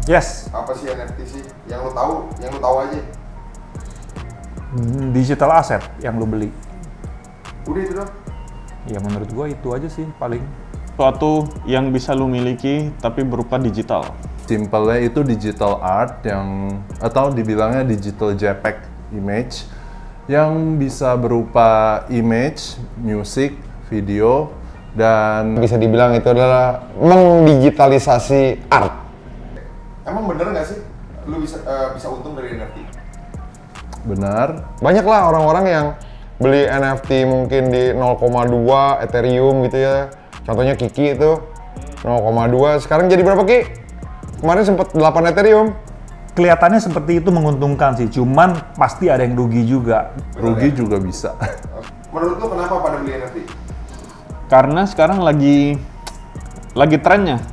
Yes. Apa sih NFT sih? Yang lo tahu aja. Digital asset yang lu beli. Udah itu dong. Ya menurut gua itu aja sih paling. Suatu yang bisa lu miliki tapi berupa digital. Simpelnya itu digital art yang atau dibilangnya digital JPEG image yang bisa berupa image, musik, video, dan Bisa dibilang itu adalah mendigitalisasi art. Emang bener nggak sih lu bisa untung dari NFT? benar. Banyak lah orang-orang yang beli NFT mungkin di 0,2 Ethereum gitu ya. Contohnya Kiki itu 0,2, sekarang jadi berapa Ki? Kemarin sempat 8 Ethereum. Kelihatannya seperti itu menguntungkan sih, cuman pasti ada yang rugi juga. Rugi juga bisa. Menurut lu kenapa pada beli NFT? Karena sekarang lagi trennya.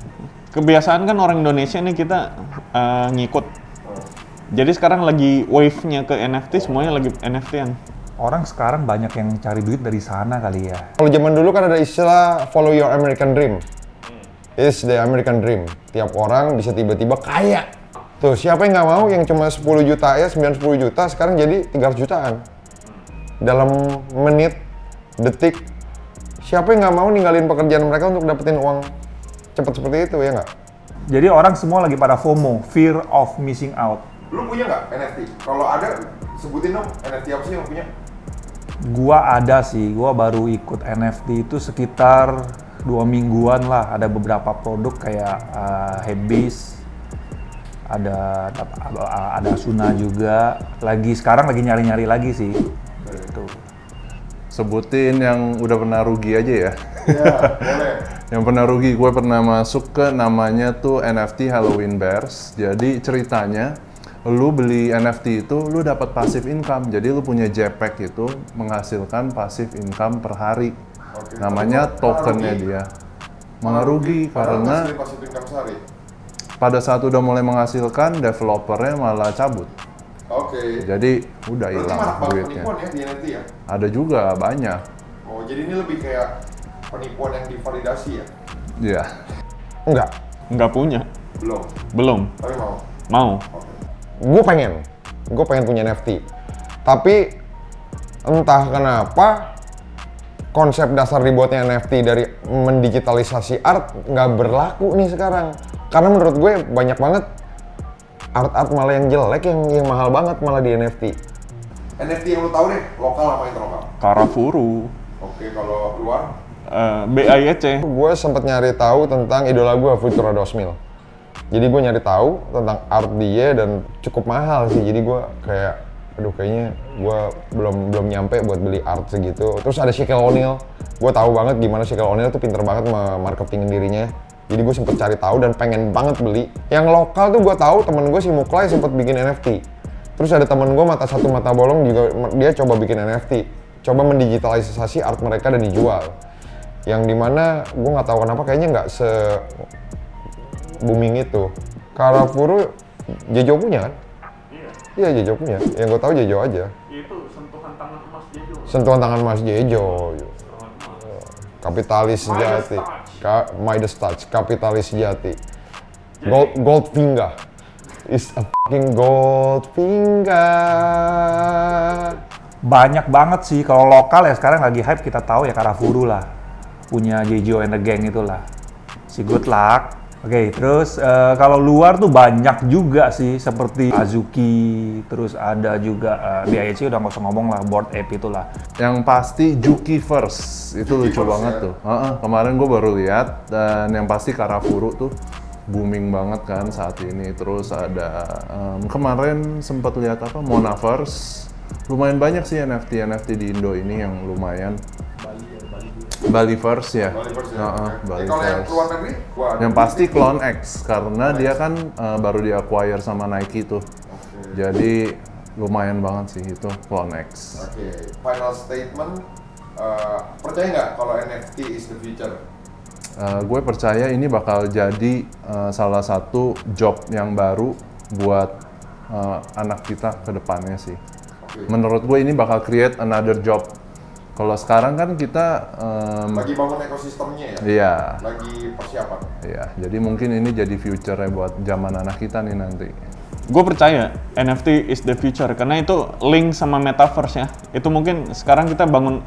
Kebiasaan kan orang Indonesia nih kita ngikut. Jadi sekarang lagi wave-nya ke NFT, semuanya lagi NFT-an. Orang sekarang banyak yang cari duit dari sana kali ya. Kalau zaman dulu kan ada istilah follow your American dream. It's the American dream. Tiap orang bisa tiba-tiba kaya. Tuh, siapa yang nggak mau yang cuma 10 juta ya, 9-10 juta, sekarang jadi 300 jutaan. Dalam menit, detik, siapa yang nggak mau ninggalin pekerjaan mereka untuk dapetin uang cepat seperti itu, ya nggak? Jadi orang semua lagi pada FOMO, fear of missing out. Lu punya nggak NFT? Kalau ada, sebutin dong NFT apa sih yang punya? Gua ada sih, gua baru ikut NFT itu sekitar 2 mingguan lah. Ada beberapa produk kayak Hebis, ada Asuna juga. Sekarang lagi nyari-nyari lagi sih. Gitu. Sebutin yang udah pernah rugi aja ya. Iya, boleh. Yang pernah rugi, gue pernah masuk ke namanya tuh NFT Halloween Bears. Jadi ceritanya, lu beli NFT itu, lu dapat passive income. Jadi lu punya JPEG itu menghasilkan passive income per hari. Oke. Namanya Malah tokennya rugi. dia. Malah rugi karena ngasih passive income sehari. pada saat udah mulai menghasilkan, developernya malah cabut. Oke. Jadi udah Berarti hilang malah banget duitnya. penipuan ya di NFT ya? Ada juga banyak. Oh, jadi ini lebih kayak penipuan yang divalidasi ya? Iya. Enggak. Nggak punya. Belum. Tapi mau? Mau. Oke. Gue pengen punya NFT. Tapi entah kenapa konsep dasar dibuatnya NFT dari mendigitalisasi art nggak berlaku nih sekarang. Karena menurut gue banyak banget art-art malah yang jelek yang mahal banget malah di NFT. NFT yang lu tahu deh, lokal apa internal? Karafuru. Oke, kalau luar? BIEC. Gue sempat nyari tahu tentang idola gue, Futura Dosmil. Jadi gue nyari tahu tentang art dia dan cukup mahal sih. Jadi gue kayak, aduh kayaknya gue belum nyampe buat beli art segitu. Terus ada Shaquille O'Neal. Gue tahu banget gimana Shaquille O'Neal tuh pinter banget marketing dirinya. Jadi gue sempet cari tahu dan pengen banget beli. Yang lokal tuh gue tahu temen gue si Muklai sempet bikin NFT. Terus ada temen gue mata satu mata bolong juga dia coba bikin NFT. Coba mendigitalisasi art mereka dan dijual. Yang dimana gue nggak tahu kenapa kayaknya nggak se booming itu. Karafuru Jejo punya kan? Iya Jejo punya. Yang gue tahu Jejo aja. Itu sentuhan tangan emas Jejo. Sentuhan tangan Mas Jejo. Kapitalis sejati. Midas Touch. Kapitalis sejati. Goldfinger. Is a fucking Goldfinger. Banyak banget sih, kalau lokal ya sekarang lagi hype kita tahu ya Karafuru lah. Punya Jejo and the Gang itulah. Si Good Luck. Oke, terus kalau luar tuh banyak juga sih seperti Azuki, terus ada juga BIEC udah nggak usah ngomong lah, Bored Ape itulah. Yang pasti Juki First, itu lucu banget tuh. Kemarin gue baru lihat dan yang pasti Karafuru tuh booming banget kan saat ini. Terus ada kemarin sempat lihat apa Monaverse, lumayan banyak sih NFT di Indo ini yang lumayan. Baliverse ya. Baliverse ya. Baliverse. Kalau yang luar negeri? Yang pasti Clone X karena dia kan baru di acquire sama Nike tuh. Jadi lumayan banget sih itu Clone X. Oke, final statement. Percaya nggak kalau NFT is the future? Gue percaya ini bakal jadi salah satu job yang baru buat anak kita ke depannya sih. Oke. Menurut gue ini bakal create another job Kalau sekarang kan kita Lagi bangun ekosistemnya ya? iya. Lagi persiapan? Iya, jadi mungkin ini jadi future-nya buat zaman anak kita nih nanti. Gue percaya NFT is the future karena itu link sama metaverse ya. Itu mungkin sekarang kita bangun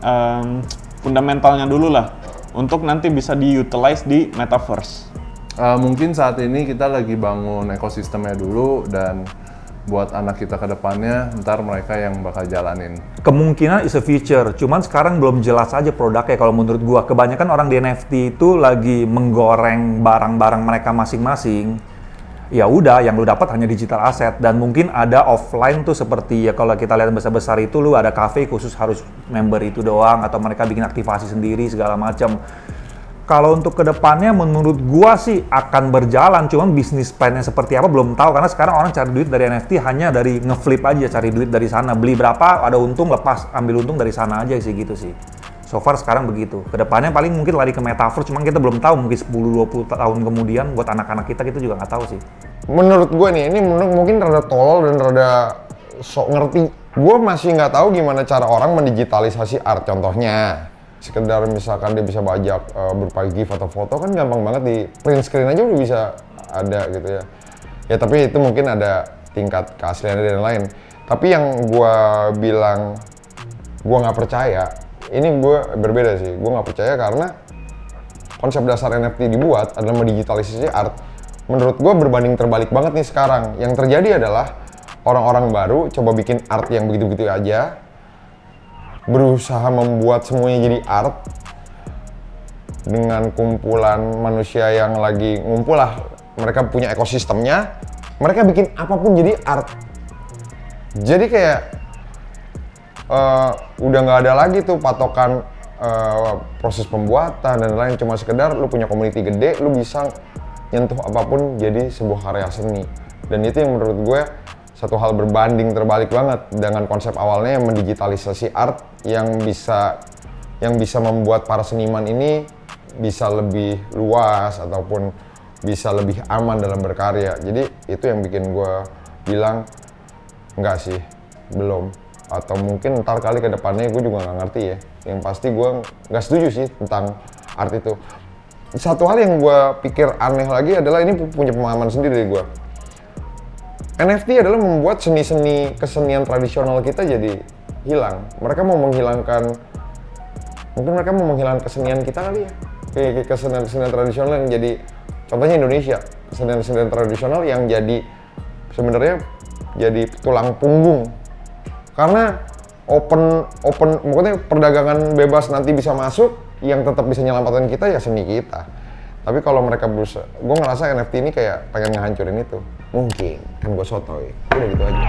fundamentalnya dulu lah untuk nanti bisa di-utilize di metaverse. Mungkin saat ini kita lagi bangun ekosistemnya dulu dan buat anak kita ke depannya, ntar mereka yang bakal jalanin. Kemungkinan is a future, cuman sekarang belum jelas aja produknya kalau menurut gua. Kebanyakan orang di NFT itu lagi menggoreng barang-barang mereka masing-masing. Ya udah, yang lu dapat hanya digital asset dan mungkin ada offline tuh seperti ya kalau kita lihat besar-besar itu lu ada cafe khusus harus member itu doang atau mereka bikin aktivasi sendiri segala macam. Kalau untuk kedepannya menurut gua sih akan berjalan, cuman bisnis plan-nya seperti apa belum tahu karena sekarang orang cari duit dari NFT hanya dari ngeflip aja, cari duit dari sana, beli berapa ada untung lepas ambil untung dari sana aja sih gitu sih. So far sekarang begitu. Kedepannya paling mungkin lari ke metaverse, cuman kita belum tahu mungkin 10-20 tahun kemudian buat anak-anak kita juga nggak tahu sih. Menurut gue nih, ini mungkin rada tolol dan rada sok ngerti. Gue masih nggak tahu gimana cara orang mendigitalisasi art. Contohnya, sekedar misalkan dia bisa bajak berupa GIF atau foto kan gampang banget di print screen aja udah bisa ada gitu ya. Ya tapi itu mungkin ada tingkat keasliannya dan lain. Tapi yang gue bilang gue nggak percaya, ini gue berbeda sih. Gue nggak percaya karena konsep dasar NFT dibuat adalah mendigitalisasi art. Menurut gue berbanding terbalik banget nih sekarang. Yang terjadi adalah orang-orang baru coba bikin art yang begitu-begitu aja, berusaha membuat semuanya jadi art dengan kumpulan manusia yang lagi ngumpul lah. Mereka punya ekosistemnya, mereka bikin apapun jadi art. Jadi kayak udah nggak ada lagi tuh patokan proses pembuatan dan lain, cuma sekedar lu punya community gede, lu bisa nyentuh apapun jadi sebuah karya seni. Dan itu yang menurut gue satu hal berbanding terbalik banget dengan konsep awalnya yang mendigitalisasi art yang bisa membuat para seniman ini bisa lebih luas ataupun bisa lebih aman dalam berkarya. Jadi itu yang bikin gue bilang enggak sih, belum. Atau mungkin ntar kali ke depannya gue juga nggak ngerti ya. Yang pasti gue nggak setuju sih tentang art itu. Satu hal yang gue pikir aneh lagi adalah ini punya pemahaman sendiri dari gue. NFT adalah membuat seni-seni kesenian tradisional kita jadi hilang. Mereka mau menghilangkan, mungkin mereka mau menghilangkan kesenian kita kali ya. Kayak kesenian-kesenian tradisional yang jadi, contohnya Indonesia, kesenian-kesenian tradisional yang jadi sebenarnya jadi tulang punggung. Karena open, maksudnya perdagangan bebas nanti bisa masuk, yang tetap bisa nyelamatkan kita ya seni kita. Tapi kalau mereka berusaha, gue ngerasa NFT ini kayak pengen ngehancurin itu. Mungkin, kan gue sotoy. Udah gitu aja.